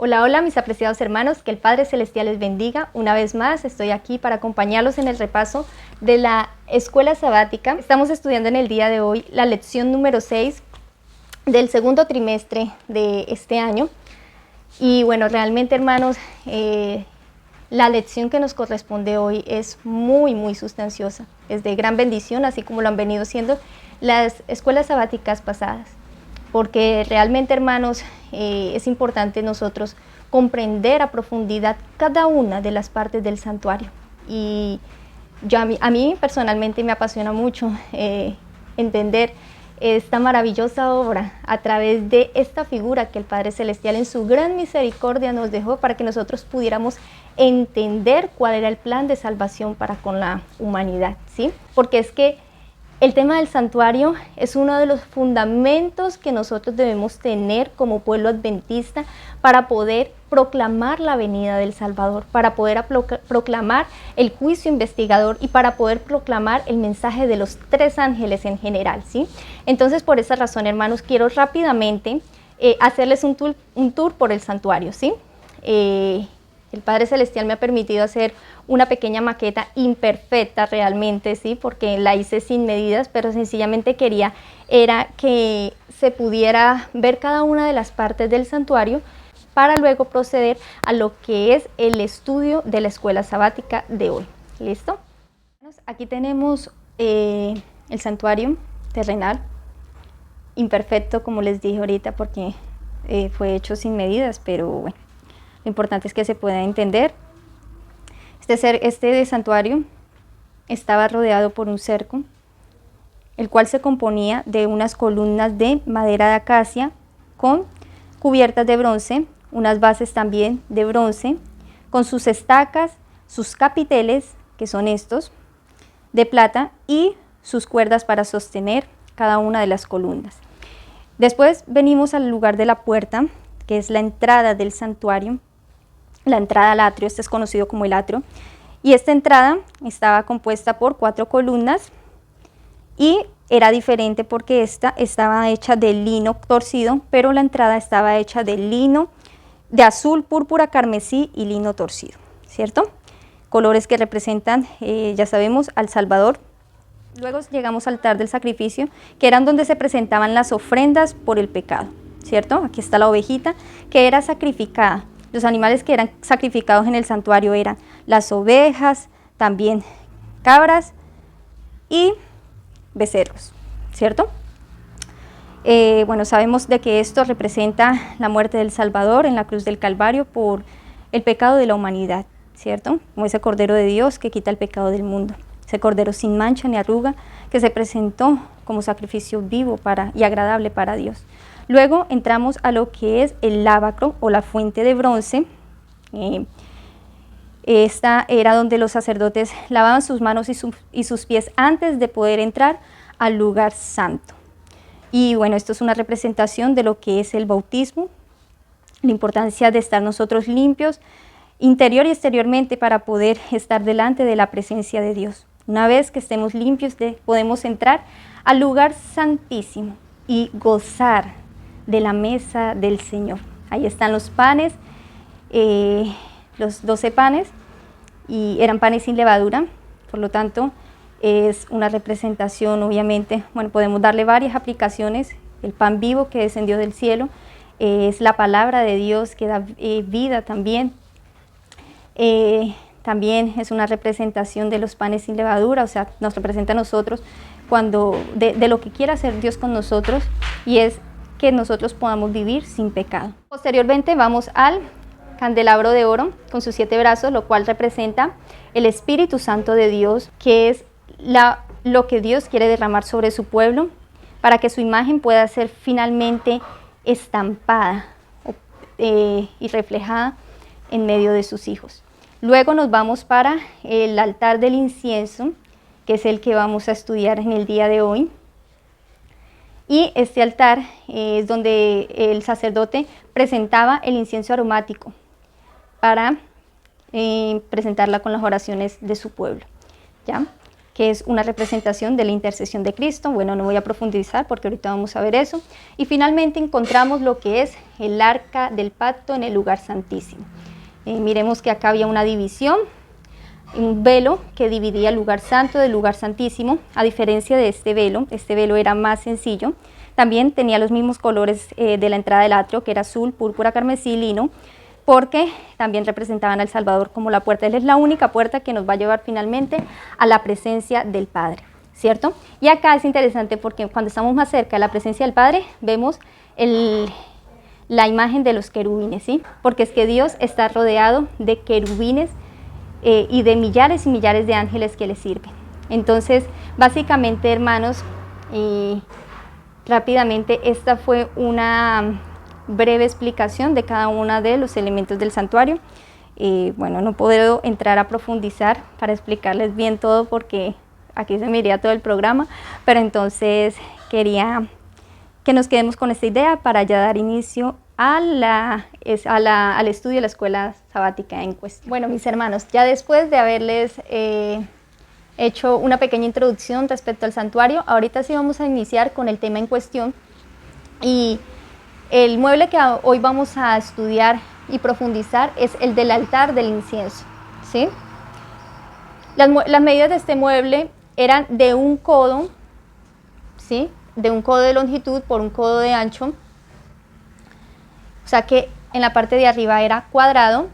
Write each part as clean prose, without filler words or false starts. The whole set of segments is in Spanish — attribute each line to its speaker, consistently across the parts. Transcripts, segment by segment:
Speaker 1: Hola, hola mis apreciados hermanos, que el Padre Celestial les bendiga. Una vez más estoy aquí para acompañarlos en el repaso de la escuela sabática. Estamos estudiando en el día de hoy la lección número 6 del segundo trimestre de este año. Y bueno, realmente hermanos, la lección que nos corresponde hoy es muy sustanciosa, es de gran bendición, así como lo han venido siendo las escuelas sabáticas pasadas. Porque realmente, hermanos, es importante nosotros comprender a profundidad cada una de las partes del santuario. Y a mí personalmente me apasiona mucho entender esta maravillosa obra a través de esta figura que el Padre Celestial en su gran misericordia nos dejó para que nosotros pudiéramos entender cuál era el plan de salvación para con la humanidad, ¿sí? Porque es que el tema del santuario es uno de los fundamentos que nosotros debemos tener como pueblo adventista para poder proclamar la venida del Salvador, para poder proclamar el juicio investigador y para poder proclamar el mensaje de los tres ángeles en general, ¿sí? Entonces, por esa razón, hermanos, quiero rápidamente hacerles un tour por el santuario, ¿sí? El Padre Celestial me ha permitido hacer una pequeña maqueta imperfecta realmente, ¿sí? Porque la hice sin medidas, pero sencillamente era que se pudiera ver cada una de las partes del santuario para luego proceder a lo que es el estudio de la escuela sabática de hoy. ¿Listo? Aquí tenemos el santuario terrenal, imperfecto como les dije ahorita porque fue hecho sin medidas, pero bueno. Lo importante es que se pueda entender. Este santuario estaba rodeado por un cerco, el cual se componía de unas columnas de madera de acacia con cubiertas de bronce, unas bases también de bronce, con sus estacas, sus capiteles, que son estos, de plata, y sus cuerdas para sostener cada una de las columnas. Después venimos al lugar de la puerta, que es la entrada del santuario, la entrada al atrio. Este es conocido como el atrio, y esta entrada estaba compuesta por 4 columnas y era diferente porque esta estaba hecha de lino torcido, pero la entrada estaba hecha de lino de azul, púrpura, carmesí y lino torcido, ¿cierto? Colores que representan, ya sabemos, al Salvador. Luego llegamos al altar del sacrificio, que eran donde se presentaban las ofrendas por el pecado, ¿cierto? Aquí está la ovejita que era sacrificada. Los animales que eran sacrificados en el santuario eran las ovejas, también cabras y becerros, ¿cierto? Bueno, sabemos de que esto representa la muerte del Salvador en la cruz del Calvario por el pecado de la humanidad, ¿cierto? Como ese Cordero de Dios que quita el pecado del mundo, ese Cordero sin mancha ni arruga que se presentó como sacrificio vivo y agradable para Dios. Luego entramos a lo que es el lavacro o la fuente de bronce. Esta era donde los sacerdotes lavaban sus manos y sus pies antes de poder entrar al lugar santo. Y bueno, esto es una representación de lo que es el bautismo, la importancia de estar nosotros limpios interior y exteriormente para poder estar delante de la presencia de Dios. Una vez que estemos limpios, podemos entrar al lugar santísimo y gozar de la mesa del Señor. Ahí están los panes, los 12 panes, y eran panes sin levadura, por lo tanto es una representación, obviamente, bueno, podemos darle varias aplicaciones. El pan vivo que descendió del cielo, es la palabra de Dios que da vida también. También es una representación de los panes sin levadura, o sea, nos representa a nosotros de lo que quiere hacer Dios con nosotros, y es que nosotros podamos vivir sin pecado. Posteriormente vamos al candelabro de oro con sus 7 brazos, lo cual representa el Espíritu Santo de Dios, que es lo que Dios quiere derramar sobre su pueblo para que su imagen pueda ser finalmente estampada y reflejada en medio de sus hijos. Luego nos vamos para el altar del incienso, que es el que vamos a estudiar en el día de hoy. Y este altar es donde el sacerdote presentaba el incienso aromático para presentarla con las oraciones de su pueblo, ¿ya? que es una representación de la intercesión de Cristo. Bueno, no voy a profundizar porque ahorita vamos a ver eso. Y finalmente encontramos lo que es el arca del pacto en el lugar santísimo. Miremos que acá había una división, un velo que dividía el lugar santo del lugar santísimo. A diferencia de este velo era más sencillo. También tenía los mismos colores de la entrada del atrio, que era azul, púrpura, carmesí, lino, porque también representaban al Salvador como la puerta. Él es la única puerta que nos va a llevar finalmente a la presencia del Padre, ¿cierto? Y acá es interesante porque cuando estamos más cerca de la presencia del Padre, vemos la imagen de los querubines, ¿sí? Porque es que Dios está rodeado de querubines y de millares y millares de ángeles que le sirven. Entonces, básicamente, hermanos, rápidamente, esta fue una breve explicación de cada uno de los elementos del santuario. Bueno, no puedo entrar a profundizar para explicarles bien todo porque aquí se me iría todo el programa, pero entonces quería que nos quedemos con esta idea para ya dar inicio al estudio de la escuela sabática en cuestión. Bueno, mis hermanos, ya después de haberles hecho una pequeña introducción respecto al santuario, ahorita sí vamos a iniciar con el tema en cuestión. Y el mueble que hoy vamos a estudiar y profundizar es el del altar del incienso, ¿sí? Las medidas de este mueble eran de un codo, ¿sí? De un codo de longitud por un codo de ancho. O sea que en la parte de arriba era cuadrado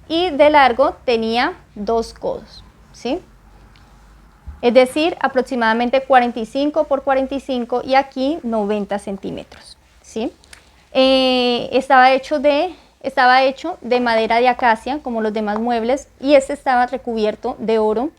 Speaker 1: y de largo tenía 2 codos, ¿sí? Es decir, aproximadamente 45 por 45 y aquí 90 centímetros, ¿sí? Estaba hecho de madera de acacia, como los demás muebles, y este estaba recubierto de oro,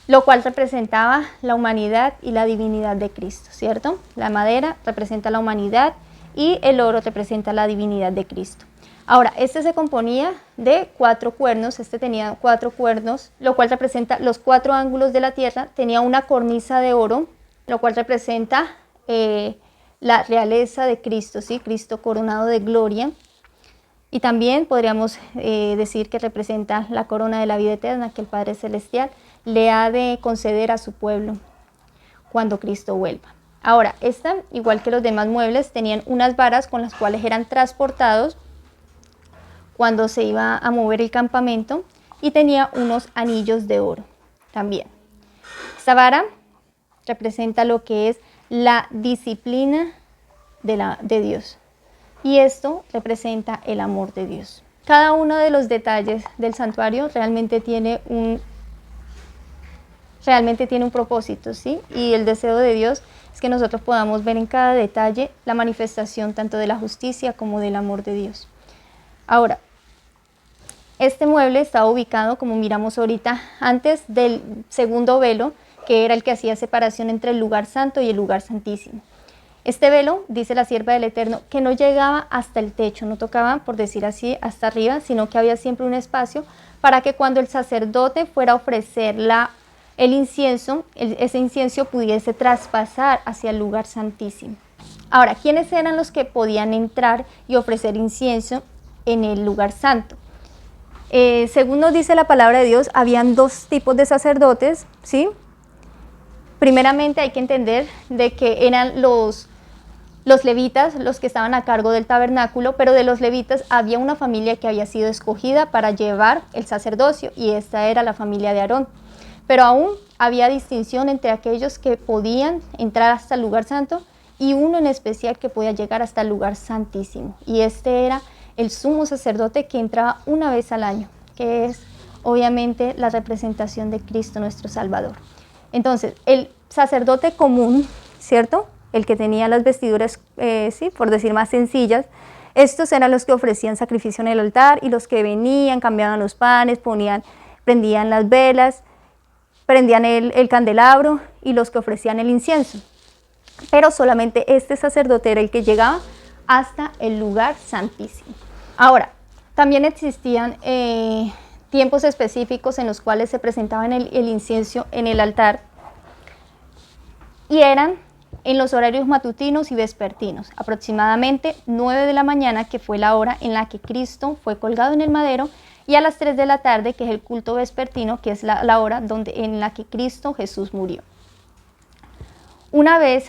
Speaker 1: lo cual representaba la humanidad y la divinidad de Cristo, ¿cierto? La madera representa la humanidad y el oro representa la divinidad de Cristo. Ahora, este se componía de 4 cuernos, este tenía 4 cuernos, lo cual representa los 4 ángulos de la tierra, tenía una cornisa de oro, lo cual representa la realeza de Cristo, ¿sí? Cristo coronado de gloria. Y también podríamos decir que representa la corona de la vida eterna que el Padre Celestial le ha de conceder a su pueblo cuando Cristo vuelva. Ahora, esta, igual que los demás muebles, tenían unas varas con las cuales eran transportados cuando se iba a mover el campamento y tenía unos anillos de oro también. Esta vara representa lo que es la disciplina de Dios y esto representa el amor de Dios. Cada uno de los detalles del santuario realmente tiene un propósito, ¿sí? Y el deseo de Dios es que nosotros podamos ver en cada detalle la manifestación tanto de la justicia como del amor de Dios. Ahora, este mueble estaba ubicado, como miramos ahorita, antes del segundo velo, que era el que hacía separación entre el lugar santo y el lugar santísimo. Este velo, dice la sierva del Eterno, que no llegaba hasta el techo, no tocaba, por decir así, hasta arriba, sino que había siempre un espacio para que cuando el sacerdote fuera a ofrecer el incienso, ese incienso pudiese traspasar hacia el lugar santísimo. Ahora, ¿quiénes eran los que podían entrar y ofrecer incienso en el lugar santo? Según nos dice la palabra de Dios, habían 2 tipos de sacerdotes, ¿sí? Primeramente hay que entender de que eran los levitas los que estaban a cargo del tabernáculo, pero de los levitas había una familia que había sido escogida para llevar el sacerdocio y esta era la familia de Aarón. Pero aún había distinción entre aquellos que podían entrar hasta el lugar santo y uno en especial que podía llegar hasta el lugar santísimo. Y este era el sumo sacerdote que entraba una vez al año, que es obviamente la representación de Cristo nuestro Salvador. Entonces, el sacerdote común, ¿cierto? El que tenía las vestiduras, sí, por decir más sencillas, estos eran los que ofrecían sacrificio en el altar y los que venían, cambiaban los panes, prendían las velas, prendían el candelabro y los que ofrecían el incienso. Pero solamente este sacerdote era el que llegaba hasta el lugar santísimo. Ahora, también existían tiempos específicos en los cuales se presentaban el incienso en el altar y eran en los horarios matutinos y vespertinos, aproximadamente 9 de la mañana, que fue la hora en la que Cristo fue colgado en el madero, y a las 3 de la tarde, que es el culto vespertino, que es la hora en la que Cristo Jesús murió. Una vez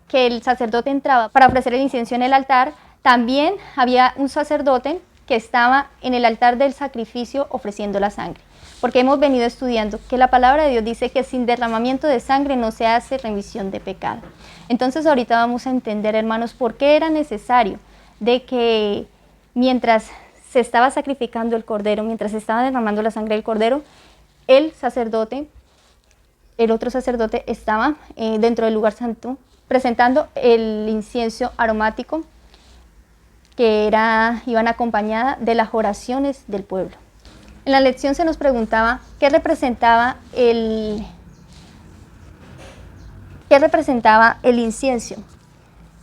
Speaker 1: que el sacerdote entraba para ofrecer el incienso en el altar, también había un sacerdote que estaba en el altar del sacrificio ofreciendo la sangre. Porque hemos venido estudiando que la palabra de Dios dice que sin derramamiento de sangre no se hace remisión de pecado. Entonces ahorita vamos a entender, hermanos, por qué era necesario de que mientras se estaba sacrificando el cordero, mientras se estaba derramando la sangre del cordero, el otro sacerdote estaba dentro del lugar santo presentando el incienso aromático que iban acompañada de las oraciones del pueblo. En la lección se nos preguntaba qué representaba el incienso.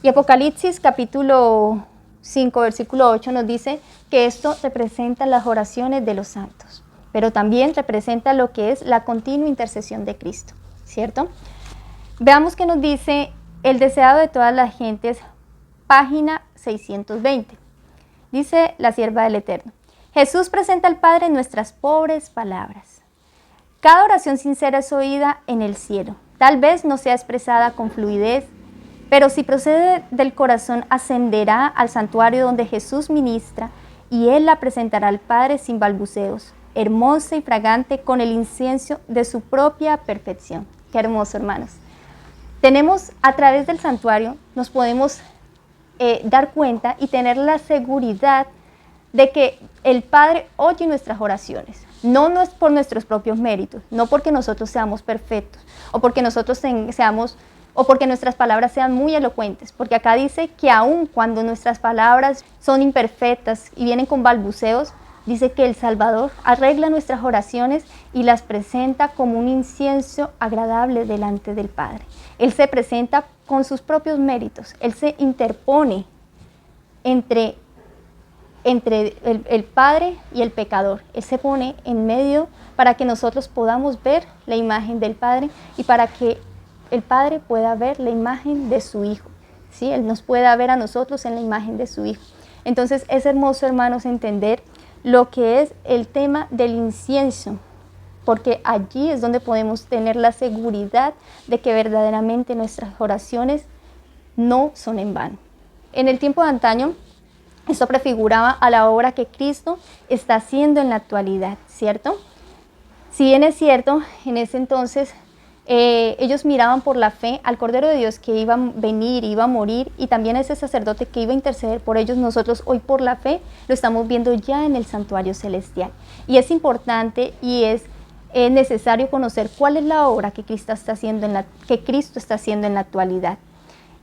Speaker 1: Y Apocalipsis capítulo 5, versículo 8 nos dice que esto representa las oraciones de los santos, pero también representa lo que es la continua intercesión de Cristo, ¿cierto? Veamos qué nos dice el deseado de todas las gentes, página 620. Dice la sierva del Eterno: Jesús presenta al Padre nuestras pobres palabras. Cada oración sincera es oída en el cielo. Tal vez no sea expresada con fluidez, pero si procede del corazón ascenderá al santuario donde Jesús ministra y Él la presentará al Padre sin balbuceos, hermosa y fragante con el incienso de su propia perfección. Qué hermoso, hermanos. Tenemos a través del santuario, nos podemos dar cuenta y tener la seguridad de que el Padre oye nuestras oraciones. No es por nuestros propios méritos, no porque nosotros seamos perfectos o porque nosotros o porque nuestras palabras sean muy elocuentes, porque acá dice que aun cuando nuestras palabras son imperfectas y vienen con balbuceos, dice que el Salvador arregla nuestras oraciones y las presenta como un incienso agradable delante del Padre. Él se presenta con sus propios méritos, Él se interpone entre el Padre y el pecador. Él se pone en medio para que nosotros podamos ver la imagen del Padre y para que el Padre pueda ver la imagen de su Hijo, ¿sí? Él nos pueda ver a nosotros en la imagen de su Hijo. Entonces es hermoso, hermanos, entender lo que es el tema del incienso, porque allí es donde podemos tener la seguridad de que verdaderamente nuestras oraciones no son en vano. En el tiempo de antaño, esto prefiguraba a la obra que Cristo está haciendo en la actualidad, ¿cierto? Si bien es cierto, en ese entonces ellos miraban por la fe al Cordero de Dios que iba a venir, iba a morir, y también a ese sacerdote que iba a interceder por ellos. Nosotros hoy por la fe lo estamos viendo ya en el santuario celestial. Y es importante y es necesario conocer cuál es la obra que Cristo está haciendo en la actualidad.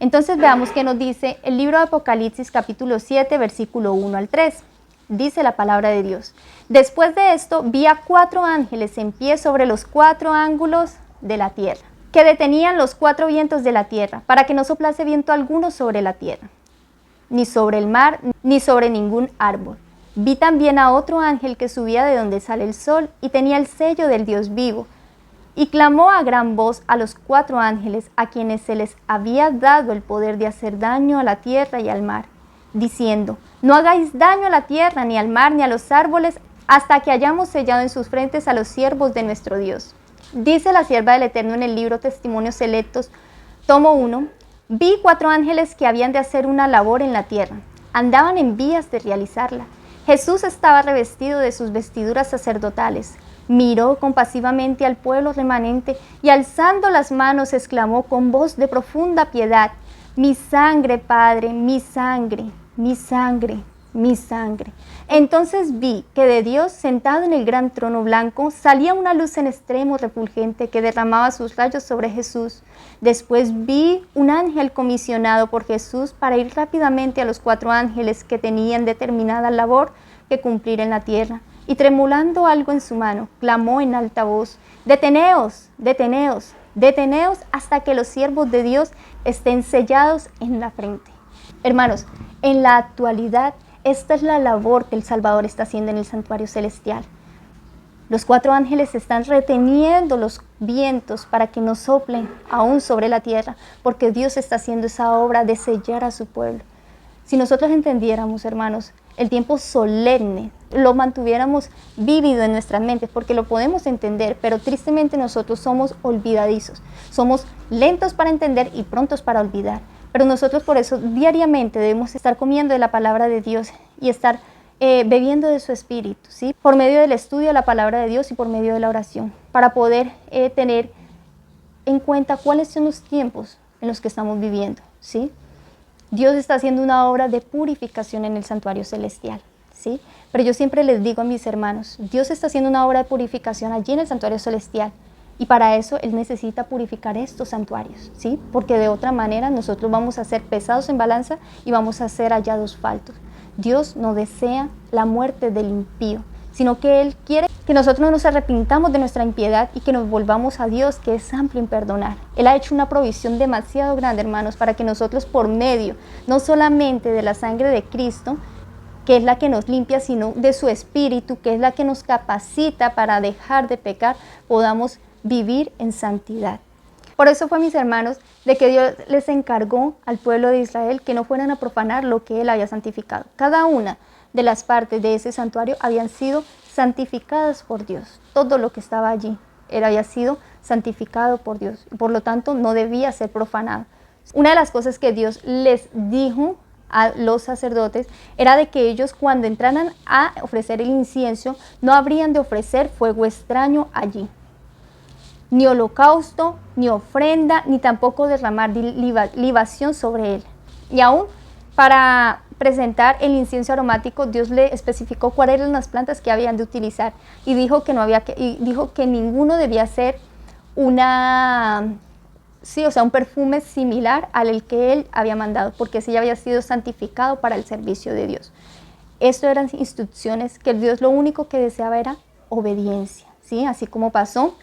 Speaker 1: Entonces veamos qué nos dice el libro de Apocalipsis capítulo 7, versículo 1 al 3. Dice la palabra de Dios: Después de esto vi a 4 ángeles en pie sobre los 4 ángulos de la tierra, que detenían los 4 vientos de la tierra, para que no soplase viento alguno sobre la tierra, ni sobre el mar, ni sobre ningún árbol. Vi también a otro ángel que subía de donde sale el sol y tenía el sello del Dios vivo, y clamó a gran voz a los 4 ángeles a quienes se les había dado el poder de hacer daño a la tierra y al mar, diciendo: No hagáis daño a la tierra, ni al mar, ni a los árboles, hasta que hayamos sellado en sus frentes a los siervos de nuestro Dios. Dice la sierva del Eterno en el libro Testimonios Selectos, tomo 1, vi 4 ángeles que habían de hacer una labor en la tierra, andaban en vías de realizarla. Jesús estaba revestido de sus vestiduras sacerdotales, miró compasivamente al pueblo remanente y alzando las manos exclamó con voz de profunda piedad: Mi sangre, Padre, mi sangre, mi sangre, mi sangre. Entonces vi que de Dios, sentado en el gran trono blanco, salía una luz en extremo refulgente que derramaba sus rayos sobre Jesús. Después vi un ángel comisionado por Jesús para ir rápidamente a los 4 ángeles que tenían determinada labor que cumplir en la tierra, y tremulando algo en su mano, clamó en alta voz: Deteneos, deteneos, deteneos hasta que los siervos de Dios estén sellados en la frente. Hermanos, en la actualidad, esta es la labor que el Salvador está haciendo en el santuario celestial. Los 4 ángeles están reteniendo los vientos para que no soplen aún sobre la tierra, porque Dios está haciendo esa obra de sellar a su pueblo. Si nosotros entendiéramos, hermanos, el tiempo solemne, lo mantuviéramos vívido en nuestras mentes, porque lo podemos entender, pero tristemente nosotros somos olvidadizos. Somos lentos para entender y prontos para olvidar. Pero nosotros por eso diariamente debemos estar comiendo de la palabra de Dios y estar bebiendo de su espíritu, ¿sí? Por medio del estudio de la palabra de Dios y por medio de la oración, para poder tener en cuenta cuáles son los tiempos en los que estamos viviendo, ¿sí? Dios está haciendo una obra de purificación en el santuario celestial, ¿sí? Pero yo siempre les digo a mis hermanos, Dios está haciendo una obra de purificación allí en el santuario celestial, y para eso Él necesita purificar estos santuarios, ¿sí? Porque de otra manera nosotros vamos a ser pesados en balanza y vamos a ser hallados faltos. Dios no desea la muerte del impío, sino que Él quiere que nosotros nos arrepintamos de nuestra impiedad y que nos volvamos a Dios, que es amplio en perdonar. Él ha hecho una provisión demasiado grande, hermanos, para que nosotros por medio, no solamente de la sangre de Cristo, que es la que nos limpia, sino de su Espíritu, que es la que nos capacita para dejar de pecar, podamos vivir en santidad. Por eso fue, mis hermanos, de que Dios les encargó al pueblo de Israel que no fueran a profanar lo que Él había santificado. Cada una de las partes de ese santuario habían sido santificadas por Dios. Todo lo que estaba allí había sido santificado por Dios. Por lo tanto, no debía ser profanado. Una de las cosas que Dios les dijo a los sacerdotes era de que ellos, cuando entraran a ofrecer el incienso, no habrían de ofrecer fuego extraño allí, ni holocausto, ni ofrenda, ni tampoco derramar libación sobre él. Y aún para presentar el incienso aromático, Dios le especificó cuáles eran las plantas que habían de utilizar, y dijo que ninguno debía ser un perfume similar al que él había mandado, porque ese ya había sido santificado para el servicio de Dios. Esto eran instrucciones que Dios lo único que deseaba era obediencia, ¿sí? Así como pasó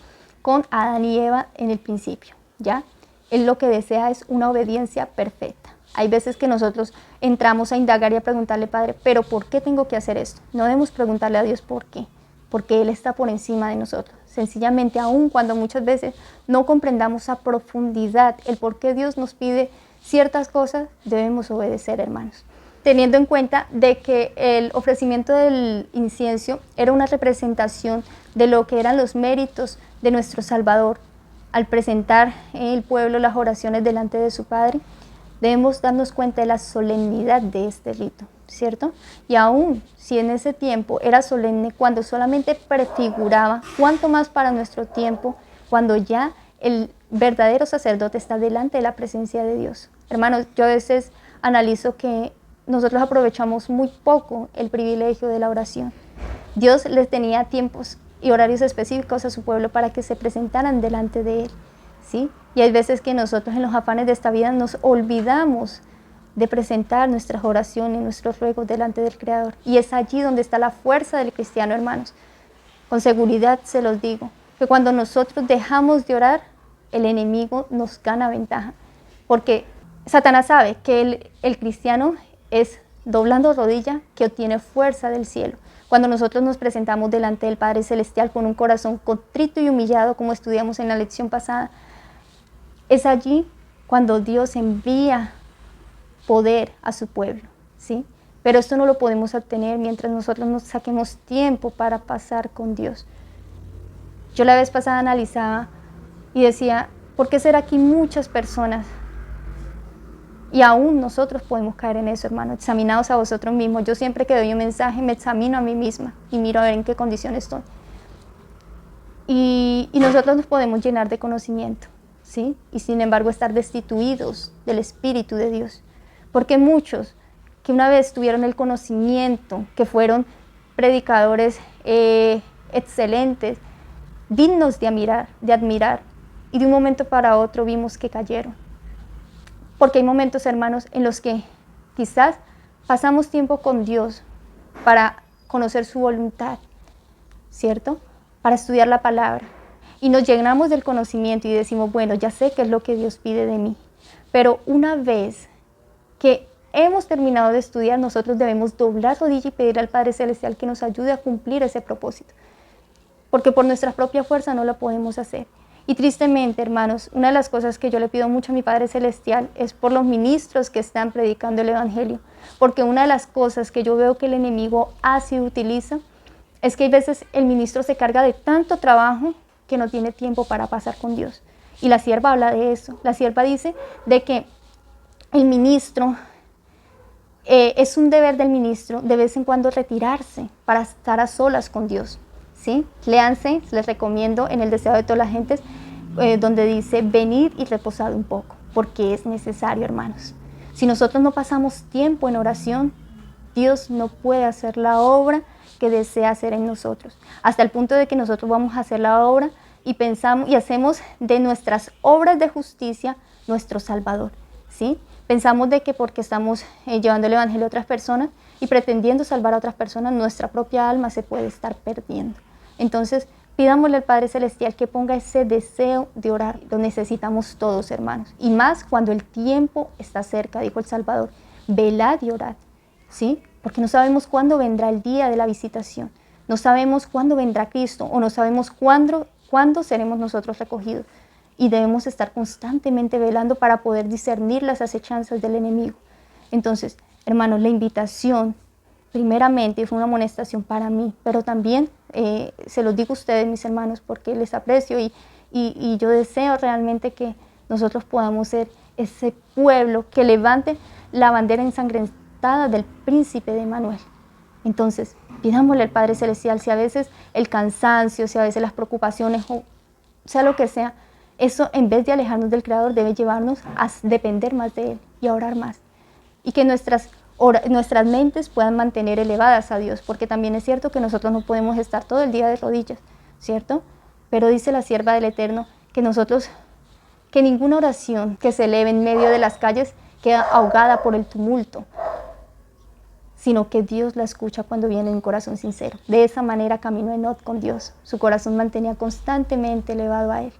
Speaker 1: con Adán y Eva en el principio, ¿ya? Él lo que desea es una obediencia perfecta. Hay veces que nosotros entramos a indagar y a preguntarle, Padre, ¿pero por qué tengo que hacer esto? No debemos preguntarle a Dios por qué, porque Él está por encima de nosotros. Sencillamente, aun cuando muchas veces no comprendamos a profundidad el por qué Dios nos pide ciertas cosas, debemos obedecer, hermanos. Teniendo en cuenta de que el ofrecimiento del incienso era una representación de lo que eran los méritos de nuestro Salvador. Al presentar el pueblo las oraciones delante de su Padre, debemos darnos cuenta de la solemnidad de este rito, ¿cierto? Y aún si en ese tiempo era solemne, cuando solamente prefiguraba, cuánto más para nuestro tiempo, cuando ya el verdadero sacerdote está delante de la presencia de Dios. Hermanos, yo a veces analizo que nosotros aprovechamos muy poco el privilegio de la oración. Dios les tenía tiempos y horarios específicos a su pueblo para que se presentaran delante de Él, ¿sí? Y hay veces que nosotros en los afanes de esta vida nos olvidamos de presentar nuestras oraciones, nuestros ruegos delante del Creador. Y es allí donde está la fuerza del cristiano, hermanos. Con seguridad se los digo, que cuando nosotros dejamos de orar, el enemigo nos gana ventaja. Porque Satanás sabe que el cristiano es doblando rodilla que obtiene fuerza del cielo. Cuando nosotros nos presentamos delante del Padre Celestial con un corazón contrito y humillado, como estudiamos en la lección pasada, es allí cuando Dios envía poder a su pueblo, ¿sí? Pero esto no lo podemos obtener mientras nosotros nos saquemos tiempo para pasar con Dios. Yo la vez pasada analizaba y decía, ¿por qué será que muchas personas, y aún nosotros podemos caer en eso, hermano? Examinaos a vosotros mismos. Yo siempre que doy un mensaje me examino a mí misma y miro a ver en qué condición estoy. Y nosotros nos podemos llenar de conocimiento, ¿sí? Y sin embargo estar destituidos del Espíritu de Dios. Porque muchos que una vez tuvieron el conocimiento, que fueron predicadores excelentes, dignos de admirar, y de un momento para otro vimos que cayeron. Porque hay momentos, hermanos, en los que quizás pasamos tiempo con Dios para conocer su voluntad, ¿cierto? Para estudiar la palabra. Y nos llenamos del conocimiento y decimos, bueno, ya sé qué es lo que Dios pide de mí. Pero una vez que hemos terminado de estudiar, nosotros debemos doblar rodilla y pedir al Padre Celestial que nos ayude a cumplir ese propósito. porque por nuestra propia fuerza no lo podemos hacer. Y tristemente, hermanos, una de las cosas que yo le pido mucho a mi Padre Celestial es por los ministros que están predicando el Evangelio, porque una de las cosas que yo veo que el enemigo hace y utiliza es que a veces el ministro se carga de tanto trabajo que no tiene tiempo para pasar con Dios. Y la sierva habla de eso. La sierva dice de que el ministro, es un deber del ministro de vez en cuando retirarse para estar a solas con Dios. ¿Sí? Léanse, les recomiendo en el deseo de todas las gentes, donde dice venid y reposad un poco, porque es necesario, hermanos. Si nosotros no pasamos tiempo en oración, Dios no puede hacer la obra que desea hacer en nosotros, hasta el punto de que nosotros vamos a hacer la obra y pensamos y hacemos de nuestras obras de justicia nuestro Salvador, ¿sí? Pensamos de que porque estamos llevando el Evangelio a otras personas y pretendiendo salvar a otras personas, nuestra propia alma se puede estar perdiendo. Entonces, pidámosle al Padre Celestial que ponga ese deseo de orar. Lo necesitamos todos, hermanos. Y más cuando el tiempo está cerca, dijo el Salvador. Velad y orad, ¿sí? Porque no sabemos cuándo vendrá el día de la visitación. No sabemos cuándo vendrá Cristo o no sabemos cuándo seremos nosotros recogidos. Y debemos estar constantemente velando para poder discernir las acechanzas del enemigo. Entonces, hermanos, la invitación primeramente fue una amonestación para mí, pero también se los digo a ustedes, mis hermanos, porque les aprecio y yo deseo realmente que nosotros podamos ser ese pueblo que levante la bandera ensangrentada del príncipe de Emmanuel. Entonces, pidámosle al Padre Celestial, si a veces el cansancio, si a veces las preocupaciones, o sea lo que sea, eso en vez de alejarnos del Creador debe llevarnos a depender más de Él y a orar más. Y que nuestras mentes puedan mantener elevadas a Dios, porque también es cierto que nosotros no podemos estar todo el día de rodillas, ¿cierto? Pero dice la sierva del Eterno que ninguna oración que se eleve en medio de las calles queda ahogada por el tumulto, sino que Dios la escucha cuando viene en un corazón sincero. De esa manera caminó Enoc con Dios, su corazón mantenía constantemente elevado a Él.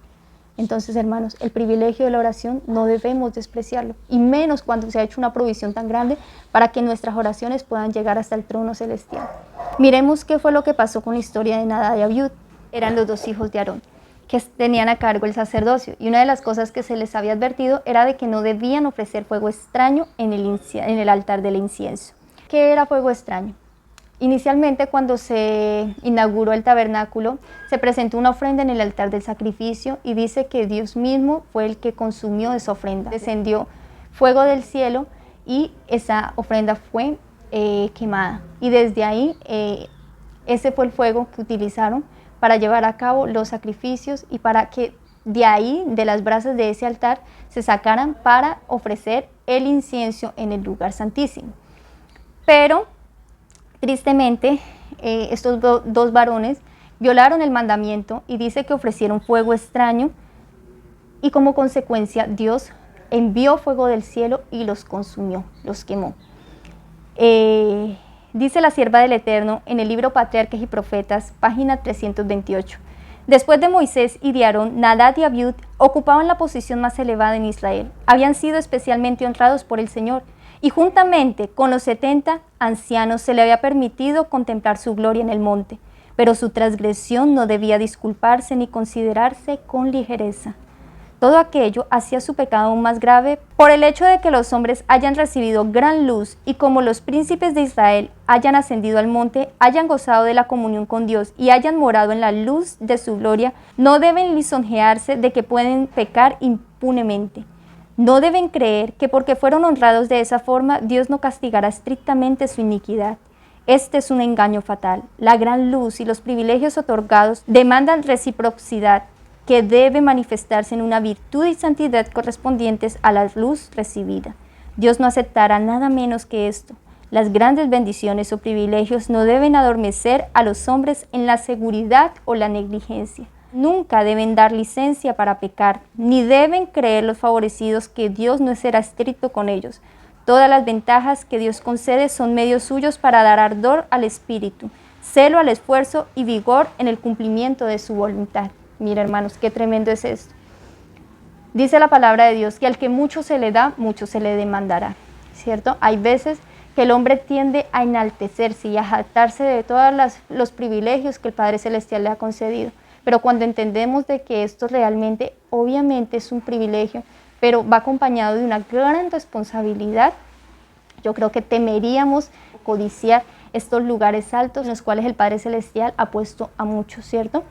Speaker 1: Entonces, hermanos, el privilegio de la oración no debemos despreciarlo, y menos cuando se ha hecho una provisión tan grande para que nuestras oraciones puedan llegar hasta el trono celestial. Miremos qué fue lo que pasó con la historia de Nadab y Abiud. Eran los dos hijos de Aarón, que tenían a cargo el sacerdocio, y una de las cosas que se les había advertido era de que no debían ofrecer fuego extraño en el altar del incienso. ¿Qué era fuego extraño? Inicialmente, cuando se inauguró el tabernáculo, se presentó una ofrenda en el altar del sacrificio y dice que Dios mismo fue el que consumió esa ofrenda. Descendió fuego del cielo y esa ofrenda fue quemada. Y desde ahí, ese fue el fuego que utilizaron para llevar a cabo los sacrificios y para que de ahí, de las brasas de ese altar, se sacaran para ofrecer el incienso en el lugar santísimo. Pero tristemente, estos dos varones violaron el mandamiento y dice que ofrecieron fuego extraño y como consecuencia Dios envió fuego del cielo y los consumió, los quemó. Dice la sierva del Eterno en el libro Patriarcas y Profetas, página 328. Después de Moisés y de Aarón, Nadab y Abiud ocupaban la posición más elevada en Israel. Habían sido especialmente honrados por el Señor. Y juntamente con los 70 ancianos se le había permitido contemplar su gloria en el monte, pero su transgresión no debía disculparse ni considerarse con ligereza. Todo aquello hacía su pecado aún más grave por el hecho de que los hombres hayan recibido gran luz y como los príncipes de Israel hayan ascendido al monte, hayan gozado de la comunión con Dios y hayan morado en la luz de su gloria, no deben lisonjearse de que pueden pecar impunemente. No deben creer que porque fueron honrados de esa forma, Dios no castigará estrictamente su iniquidad. Este es un engaño fatal. La gran luz y los privilegios otorgados demandan reciprocidad que debe manifestarse en una virtud y santidad correspondientes a la luz recibida. Dios no aceptará nada menos que esto. Las grandes bendiciones o privilegios no deben adormecer a los hombres en la seguridad o la negligencia. Nunca deben dar licencia para pecar, ni deben creer los favorecidos que Dios no será estricto con ellos. Todas las ventajas que Dios concede son medios suyos para dar ardor al espíritu, celo al esfuerzo y vigor en el cumplimiento de su voluntad. Mira, hermanos, qué tremendo es esto. Dice la palabra de Dios que al que mucho se le da, mucho se le demandará, ¿cierto? Hay veces que el hombre tiende a enaltecerse y a jactarse de todos los privilegios que el Padre Celestial le ha concedido. Pero cuando entendemos de que esto realmente, obviamente es un privilegio, pero va acompañado de una gran responsabilidad, yo creo que temeríamos codiciar estos lugares altos en los cuales el Padre Celestial ha puesto a muchos, ¿cierto?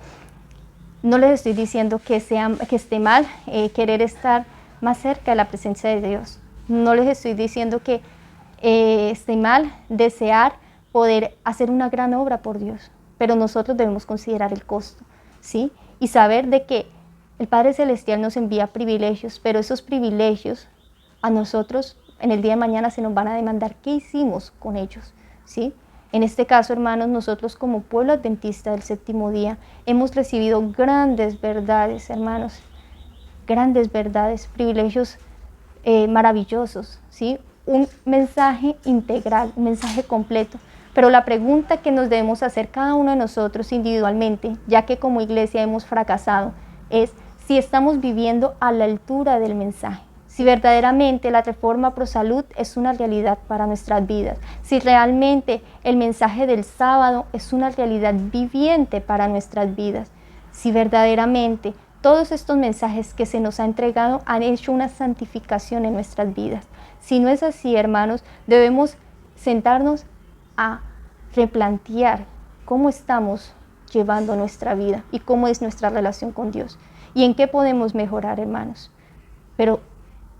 Speaker 1: No les estoy diciendo que esté mal querer estar más cerca de la presencia de Dios. No les estoy diciendo que esté mal desear poder hacer una gran obra por Dios, pero nosotros debemos considerar el costo, ¿sí? Y saber de que el Padre Celestial nos envía privilegios, pero esos privilegios a nosotros en el día de mañana se nos van a demandar qué hicimos con ellos, ¿sí? En este caso, hermanos, nosotros como pueblo adventista del séptimo día hemos recibido grandes verdades, hermanos, grandes verdades, privilegios maravillosos, ¿sí? Un mensaje integral, un mensaje completo. Pero la pregunta que nos debemos hacer cada uno de nosotros individualmente, ya que como iglesia hemos fracasado, es si estamos viviendo a la altura del mensaje. Si verdaderamente la reforma pro salud es una realidad para nuestras vidas, si realmente el mensaje del sábado es una realidad viviente para nuestras vidas, si verdaderamente todos estos mensajes que se nos ha entregado han hecho una santificación en nuestras vidas. Si no es así, hermanos, debemos sentarnos a replantear cómo estamos llevando nuestra vida y cómo es nuestra relación con Dios y en qué podemos mejorar, hermanos. Pero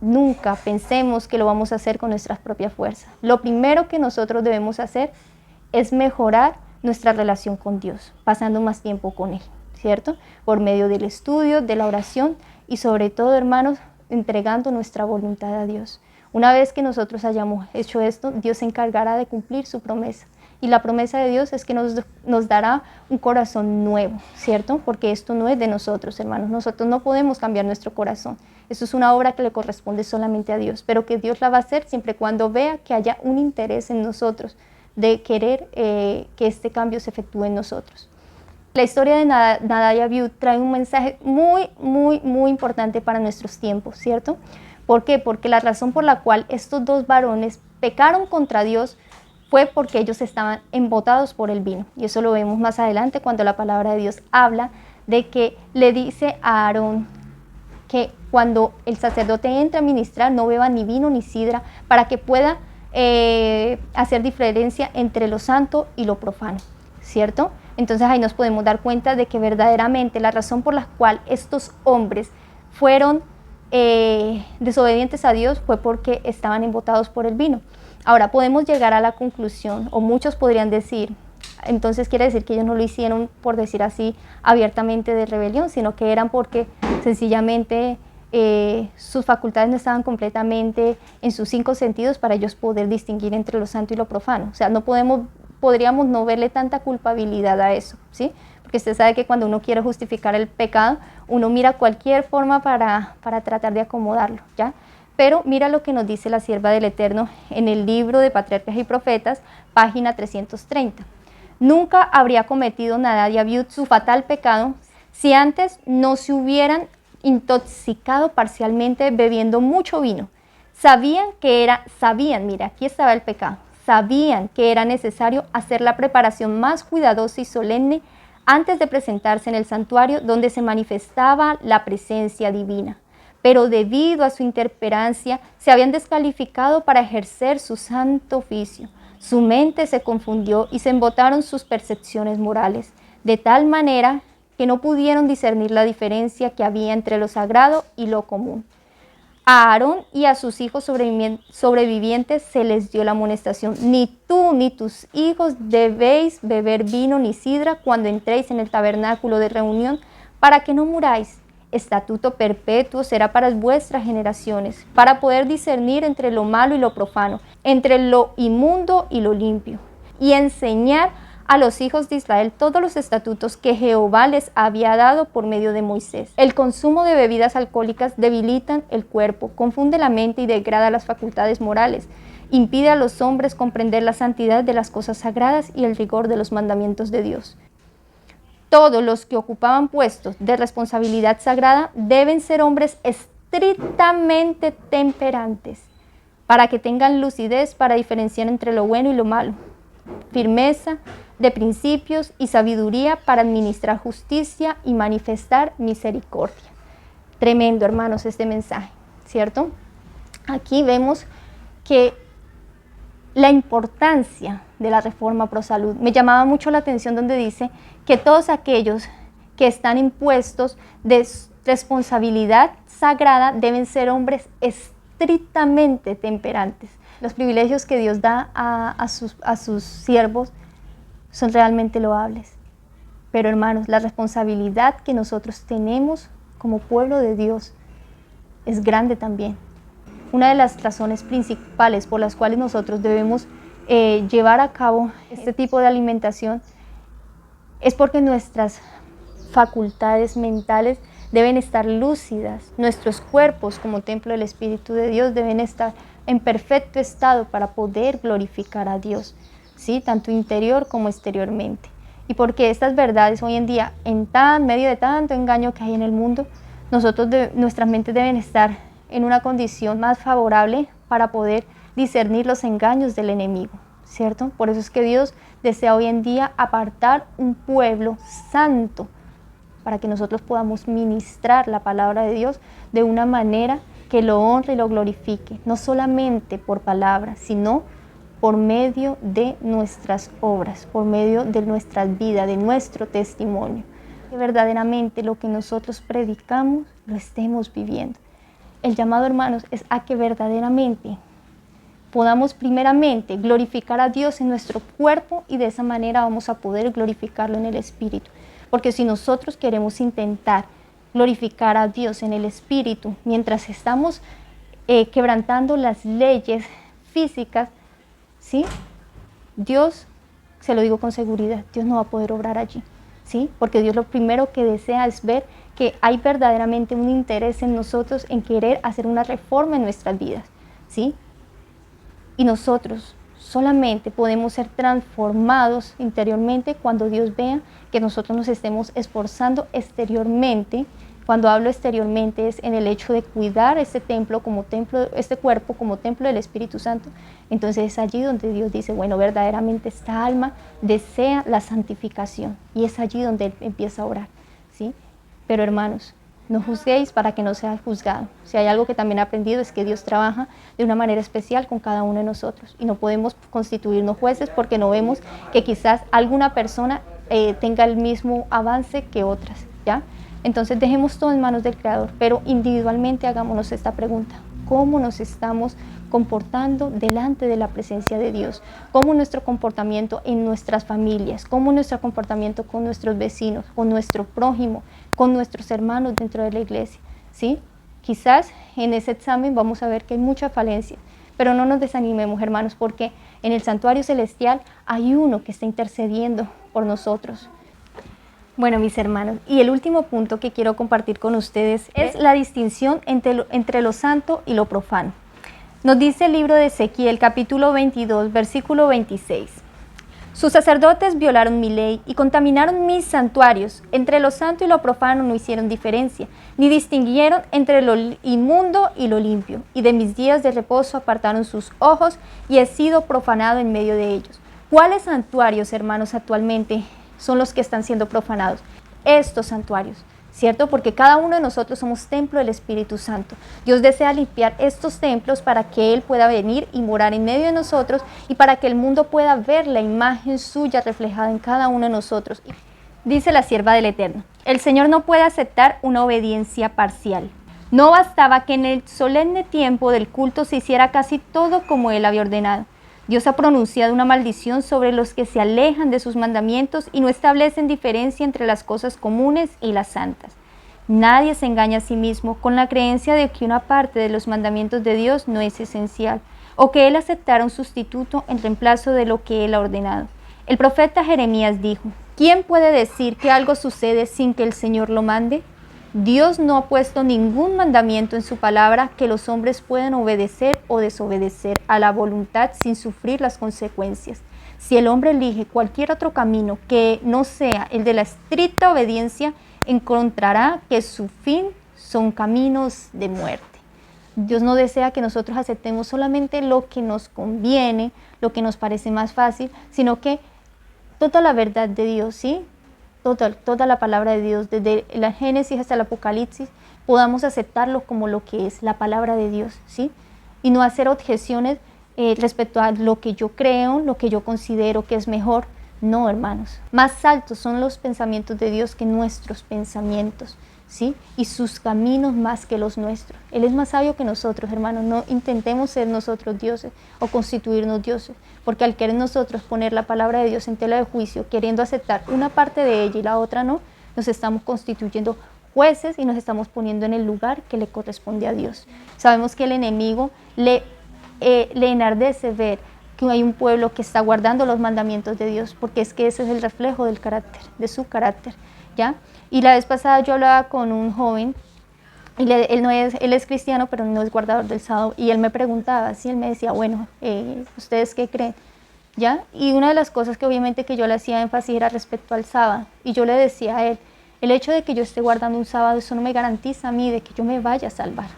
Speaker 1: nunca pensemos que lo vamos a hacer con nuestras propias fuerzas. Lo primero que nosotros debemos hacer es mejorar nuestra relación con Dios, pasando más tiempo con Él, ¿cierto? Por medio del estudio, de la oración y sobre todo, hermanos, entregando nuestra voluntad a Dios. Una vez que nosotros hayamos hecho esto, Dios se encargará de cumplir su promesa. Y la promesa de Dios es que nos dará un corazón nuevo, ¿cierto? Porque esto no es de nosotros, hermanos. Nosotros no podemos cambiar nuestro corazón. Eso es una obra que le corresponde solamente a Dios, pero que Dios la va a hacer siempre y cuando vea que haya un interés en nosotros de querer que este cambio se efectúe en nosotros. La historia de Nadab y Abiú trae un mensaje muy importante para nuestros tiempos, ¿cierto? ¿Por qué? Porque la razón por la cual estos dos varones pecaron contra Dios fue porque ellos estaban embotados por el vino. Y eso lo vemos más adelante cuando la palabra de Dios habla de que le dice a Aarón que cuando el sacerdote entre a ministrar no beba ni vino ni sidra para que pueda hacer diferencia entre lo santo y lo profano, ¿cierto? Entonces ahí nos podemos dar cuenta de que verdaderamente la razón por la cual estos hombres fueron desobedientes a Dios fue porque estaban embotados por el vino. Ahora podemos llegar a la conclusión, o muchos podrían decir, entonces quiere decir que ellos no lo hicieron, por decir así, abiertamente de rebelión, sino que eran porque sencillamente sus facultades no estaban completamente en sus 5 sentidos para ellos poder distinguir entre lo santo y lo profano. O sea, podríamos no verle tanta culpabilidad a eso, ¿sí? Porque usted sabe que cuando uno quiere justificar el pecado, uno mira cualquier forma para tratar de acomodarlo, ¿ya? Pero mira lo que nos dice la sierva del Eterno en el libro de Patriarcas y Profetas, página 330. Nunca habría cometido Nadab y Abiú su fatal pecado si antes no se hubieran intoxicado parcialmente bebiendo mucho vino. Mira, aquí estaba el pecado, sabían que era necesario hacer la preparación más cuidadosa y solemne antes de presentarse en el santuario donde se manifestaba la presencia divina. Pero debido a su intemperancia se habían descalificado para ejercer su santo oficio. Su mente se confundió y se embotaron sus percepciones morales, de tal manera que no pudieron discernir la diferencia que había entre lo sagrado y lo común. A Aarón y a sus hijos sobrevivientes se les dio la amonestación: ni tú ni tus hijos debéis beber vino ni sidra cuando entréis en el tabernáculo de reunión, para que no muráis. Estatuto perpetuo será para vuestras generaciones, para poder discernir entre lo malo y lo profano, entre lo inmundo y lo limpio, y enseñar a los hijos de Israel todos los estatutos que Jehová les había dado por medio de Moisés. El consumo de bebidas alcohólicas debilitan el cuerpo, confunde la mente y degrada las facultades morales, impide a los hombres comprender la santidad de las cosas sagradas y el rigor de los mandamientos de Dios. Todos los que ocupaban puestos de responsabilidad sagrada deben ser hombres estrictamente temperantes, para que tengan lucidez para diferenciar entre lo bueno y lo malo, firmeza de principios y sabiduría para administrar justicia y manifestar misericordia. Tremendo, hermanos, este mensaje, ¿cierto? Aquí vemos que la importancia de la reforma pro salud. Me llamaba mucho la atención donde dice que todos aquellos que están impuestos de responsabilidad sagrada deben ser hombres estrictamente temperantes. Los privilegios que Dios da a sus siervos son realmente loables. Pero hermanos, la responsabilidad que nosotros tenemos como pueblo de Dios es grande también. Una de las razones principales por las cuales nosotros debemos llevar a cabo este tipo de alimentación es porque nuestras facultades mentales deben estar lúcidas, nuestros cuerpos como templo del Espíritu de Dios deben estar en perfecto estado para poder glorificar a Dios, ¿sí? Tanto interior como exteriormente. Y porque estas verdades hoy en día, en medio de tanto engaño que hay en el mundo, nuestras mentes deben estar en una condición más favorable para poder discernir los engaños del enemigo, ¿cierto? Por eso es que Dios desea hoy en día apartar un pueblo santo para que nosotros podamos ministrar la palabra de Dios de una manera que lo honre y lo glorifique, no solamente por palabras, sino por medio de nuestras obras, por medio de nuestras vidas, de nuestro testimonio. Que verdaderamente lo que nosotros predicamos lo estemos viviendo. El llamado, hermanos, es a que verdaderamente podamos primeramente glorificar a Dios en nuestro cuerpo y de esa manera vamos a poder glorificarlo en el Espíritu. Porque si nosotros queremos intentar glorificar a Dios en el Espíritu mientras estamos quebrantando las leyes físicas, ¿sí? Dios, se lo digo con seguridad, Dios no va a poder obrar allí, ¿sí? Porque Dios lo primero que desea es ver que hay verdaderamente un interés en nosotros en querer hacer una reforma en nuestras vidas, ¿sí? Y nosotros solamente podemos ser transformados interiormente cuando Dios vea que nosotros nos estemos esforzando exteriormente. Cuando hablo exteriormente es en el hecho de cuidar este templo como templo, este cuerpo como templo del Espíritu Santo. Entonces es allí donde Dios dice, bueno, verdaderamente esta alma desea la santificación y es allí donde Él empieza a orar, ¿sí? Pero hermanos, no juzguéis para que no seas juzgado. Si hay algo que también he aprendido es que Dios trabaja de una manera especial con cada uno de nosotros y no podemos constituirnos jueces porque no vemos que quizás alguna persona tenga el mismo avance que otras, ¿ya? Entonces dejemos todo en manos del Creador, pero individualmente hagámonos esta pregunta: ¿cómo nos estamos comportando delante de la presencia de Dios? ¿Cómo nuestro comportamiento en nuestras familias? ¿Cómo nuestro comportamiento con nuestros vecinos, con nuestro prójimo, con nuestros hermanos dentro de la iglesia? ¿Sí? Quizás en ese examen vamos a ver que hay mucha falencia, pero no nos desanimemos, hermanos, porque en el santuario celestial hay uno que está intercediendo por nosotros. Bueno, mis hermanos, y el último punto que quiero compartir con ustedes es la distinción entre lo santo y lo profano. Nos dice el libro de Ezequiel, capítulo 22, versículo 26. Sus sacerdotes violaron mi ley y contaminaron mis santuarios. Entre lo santo y lo profano no hicieron diferencia, ni distinguieron entre lo inmundo y lo limpio. Y de mis días de reposo apartaron sus ojos y he sido profanado en medio de ellos. ¿Cuáles santuarios, hermanos, actualmente son los que están siendo profanados? Estos santuarios, ¿cierto? Porque cada uno de nosotros somos templo del Espíritu Santo. Dios desea limpiar estos templos para que Él pueda venir y morar en medio de nosotros y para que el mundo pueda ver la imagen suya reflejada en cada uno de nosotros. Dice la sierva del Eterno: el Señor no puede aceptar una obediencia parcial. No bastaba que en el solemne tiempo del culto se hiciera casi todo como Él había ordenado. Dios ha pronunciado una maldición sobre los que se alejan de sus mandamientos y no establecen diferencia entre las cosas comunes y las santas. Nadie se engaña a sí mismo con la creencia de que una parte de los mandamientos de Dios no es esencial, o que Él aceptara un sustituto en reemplazo de lo que Él ha ordenado. El profeta Jeremías dijo: ¿quién puede decir que algo sucede sin que el Señor lo mande? Dios no ha puesto ningún mandamiento en su palabra que los hombres puedan obedecer o desobedecer a la voluntad sin sufrir las consecuencias. Si el hombre elige cualquier otro camino que no sea el de la estricta obediencia, encontrará que su fin son caminos de muerte. Dios no desea que nosotros aceptemos solamente lo que nos conviene, lo que nos parece más fácil, sino que toda la verdad de Dios, ¿sí? Toda la palabra de Dios, desde la Génesis hasta el Apocalipsis, podamos aceptarlo como lo que es la palabra de Dios, ¿sí? Y no hacer objeciones respecto a lo que yo creo, lo que yo considero que es mejor. No, hermanos. Más altos son los pensamientos de Dios que nuestros pensamientos, ¿sí? Y sus caminos más que los nuestros. Él es más sabio que nosotros, hermanos. No intentemos ser nosotros dioses o constituirnos dioses, porque al querer nosotros poner la palabra de Dios en tela de juicio, queriendo aceptar una parte de ella y la otra no, nos estamos constituyendo jueces y nos estamos poniendo en el lugar que le corresponde a Dios. Sabemos que el enemigo le enardece ver que hay un pueblo que está guardando los mandamientos de Dios, porque es que ese es el reflejo del carácter, de su carácter, ¿ya? Y la vez pasada yo hablaba con un joven, y él es cristiano, pero no es guardador del sábado, y él me preguntaba, ¿sí? Él me decía, bueno, ¿ustedes qué creen? ¿Ya? Y una de las cosas que obviamente que yo le hacía énfasis era respecto al sábado, y yo le decía a él, el hecho de que yo esté guardando un sábado, eso no me garantiza a mí de que yo me vaya a salvar.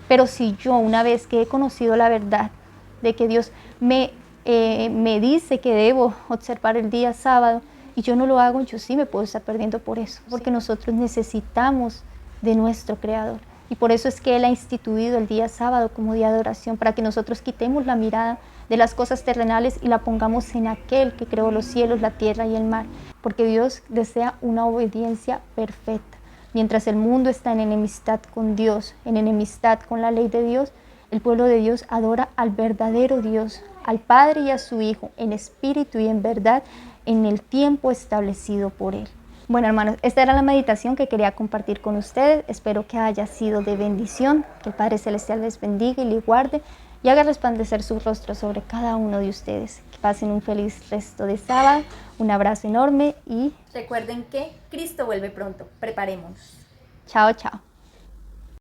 Speaker 1: Pero si yo, una vez que he conocido la verdad de que Dios me dice que debo observar el día sábado y yo no lo hago, yo sí me puedo estar perdiendo por eso, porque nosotros necesitamos de nuestro Creador. Y por eso es que Él ha instituido el día sábado como día de oración, para que nosotros quitemos la mirada de las cosas terrenales y la pongamos en aquel que creó los cielos, la tierra y el mar, porque Dios desea una obediencia perfecta. Mientras el mundo está en enemistad con Dios, en enemistad con la ley de Dios, el pueblo de Dios adora al verdadero Dios, al Padre y a su Hijo, en espíritu y en verdad, en el tiempo establecido por Él. Bueno, hermanos, esta era la meditación que quería compartir con ustedes. Espero que haya sido de bendición, que el Padre Celestial les bendiga y les guarde y haga resplandecer su rostro sobre cada uno de ustedes. Que pasen un feliz resto de sábado, un abrazo enorme y
Speaker 2: recuerden que Cristo vuelve pronto. Preparémonos.
Speaker 1: chao, chao.